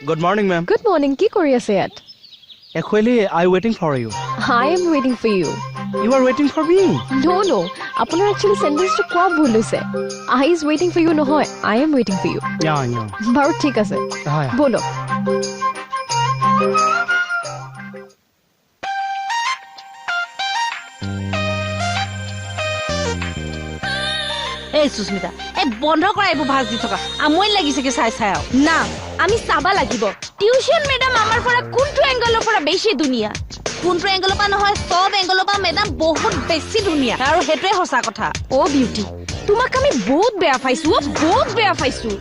Good morning, ma'am. Good morning. কি কৰি আছে ইয়াত? Actually, I'm waiting for you. I am waiting for you. You are waiting for me. No. আপোনাৰ actually sentence টো কোৱা ভুল হৈছে. I is waiting for you নহয়. I am waiting for you. Yeah. বাৰু ঠিক আছে। হয়। বলো। এই সুস্মিতা এই বন্ধ কৰা এইবোৰ ভাজ দি থকা আমৈ লাগিছে কি চাই চাই না আমি চাবা লাগিব টিউশন ম্যাডাম আমাৰ পৰা কোনটো এংগলৰ পৰা বেছি দুনিয়া কোনটো এংগলৰ পৰা নহয় সব এংগলৰ পৰা মেডাম বহুত বেছি ধুনীয়া আৰু হেতুৱে সঁচা কথা ও বিউটি তোমাক আমি বহুত বেয়া পাইছো বহুত বেয়া পাইছো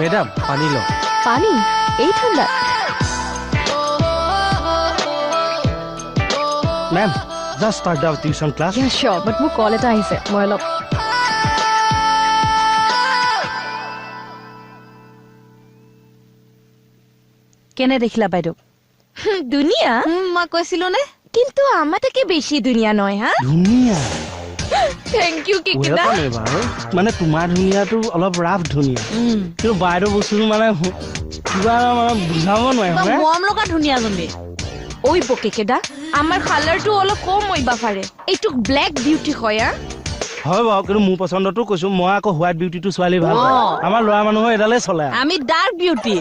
Madam, পানী লো। পানী এই ঠাণ্ডা Ma'am, just start the tuition class. Yeah, sure, but মোৰ কল এটা আহিছে মই অলপ কেনে দেখিলা বাইদেউ দুনিয়া মই কৈছিলো নে কিন্তু আমাতকে বেছি দুনিয়া নয় হা ধুনীয়া। থ্যাংক ইউ কিকিনা ওয়েলকাম এবাৰ। মানে তোমাৰ ধুনীয়াটো অলপ ৰাফ ধুনীয়া। কিন্তু বাইদেউ বস্তুটো মানে কিবা মানে বুজাব নোৱাৰে হয়নে? মৰম লগা ধুনীয়া জনী ওই বকেকেদা আমাৰ কালাৰটো অলপ কম হইবা পাৰে এইটো ব্ল্যাক বিউটি হয় হা হয় বাৰু কিন্তু মোৰ পছন্দটো কৈছো মই আকৌ হোৱাইট বিউটিটো ছোৱালী ভাল পাওঁ। আমাৰ ল'ৰা মানুহৰ এডালে চলে। আমি ডাৰ্ক বিউটি